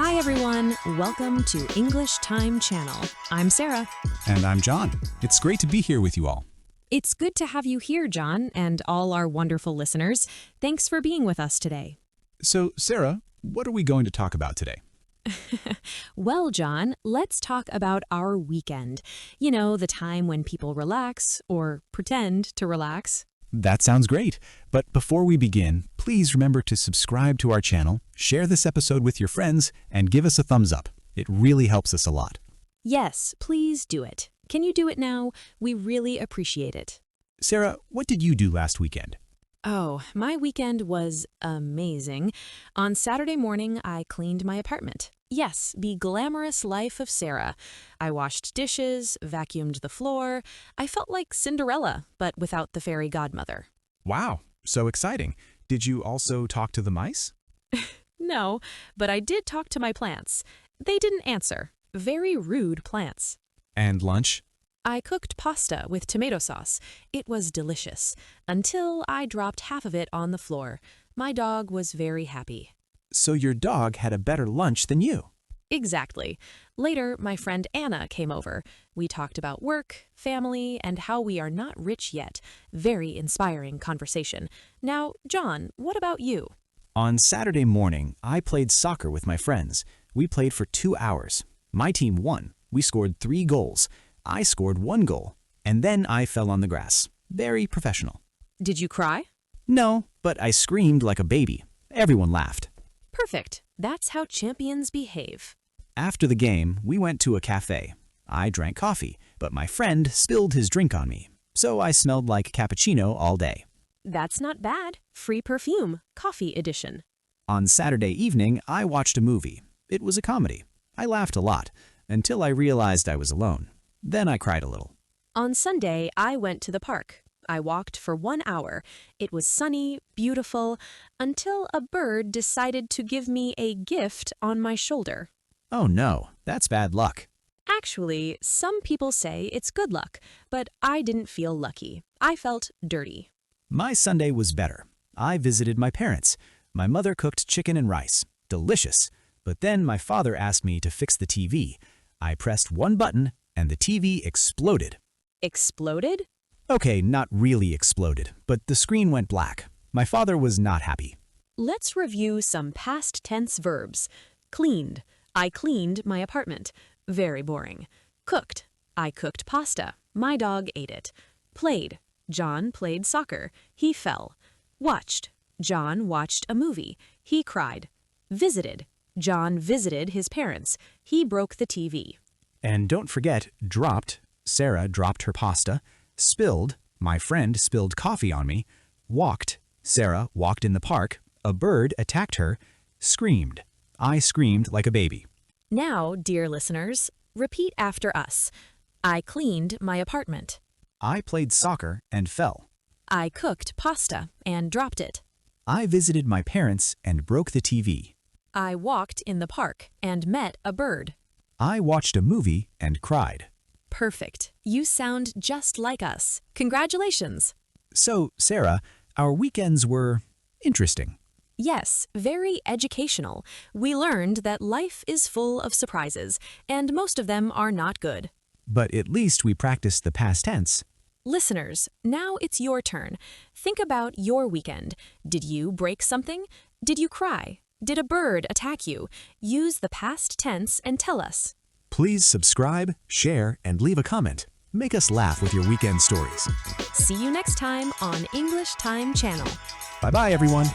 Hi everyone, welcome to English Time Channel. I'm Sarah. And I'm John. It's great to be here with you all. It's good to have you here, John, and all our wonderful listeners. Thanks for being with us today. So, Sarah, what are we going to talk about today? Well, John, let's talk about our weekend. You know, the time when people relax or pretend to relax. That sounds great. But before we begin, please remember to subscribe to our channel, share this episode with your friends, and give us a thumbs up. It really helps us a lot. Yes, please do it. Can you do it now? We really appreciate it. Sarah, what did you do last weekend? Oh, my weekend was amazing. On Saturday morning, I cleaned my apartment. Yes, the glamorous life of Sarah. I washed dishes, vacuumed the floor. I felt like Cinderella, but without the fairy godmother. Wow, so exciting. Did you also talk to the mice? No, but I did talk to my plants. They didn't answer. Very rude plants. And lunch? I cooked pasta with tomato sauce. It was delicious, until I dropped half of it on the floor. My dog was very happy. So your dog had a better lunch than you? Exactly. Later, my friend Anna came over. We talked about work, family, and how we are not rich yet. Very inspiring conversation. Now, John, what about you? On Saturday morning, I played soccer with my friends. We played for 2 hours. My team won. We scored 3 goals. I scored 1 goal. And then I fell on the grass. Very professional. Did you cry? No, but I screamed like a baby. Everyone laughed. Perfect. That's how champions behave. After the game, we went to a cafe. I drank coffee, but my friend spilled his drink on me. So I smelled like cappuccino all day. That's not bad. Free perfume, coffee edition. On Saturday evening, I watched a movie. It was a comedy. I laughed a lot, until I realized I was alone. Then I cried a little. On Sunday, I went to the park. I walked for 1 hour. It was sunny, beautiful, until a bird decided to give me a gift on my shoulder. Oh no, that's bad luck. Actually, some people say it's good luck, but I didn't feel lucky. I felt dirty. My Sunday was better. I visited my parents. My mother cooked chicken and rice. Delicious. But then my father asked me to fix the TV. I pressed one button and the TV exploded. Exploded? Okay, not really exploded, but the screen went black. My father was not happy. Let's review some past tense verbs. Cleaned. I cleaned my apartment. Very boring. Cooked. I cooked pasta. My dog ate it. Played. John played soccer. He fell. Watched. John watched a movie. He cried. Visited. John visited his parents. He broke the TV. And don't forget, dropped. Sarah dropped her pasta. Spilled. My friend spilled coffee on me. Walked. Sarah walked in the park. A bird attacked her. Screamed. I screamed like a baby. Now, dear listeners, repeat after us. I cleaned my apartment. I played soccer and fell. I cooked pasta and dropped it. I visited my parents and broke the TV. I walked in the park and met a bird. I watched a movie and cried. Perfect. You sound just like us. Congratulations. So, Sarah, our weekends were interesting. Yes, very educational. We learned that life is full of surprises, and most of them are not good. But at least we practiced the past tense. Listeners, now it's your turn. Think about your weekend. Did you break something? Did you cry? Did a bird attack you? Use the past tense and tell us. Please subscribe, share, and leave a comment. Make us laugh with your weekend stories. See you next time on English Time Channel. Bye-bye, everyone.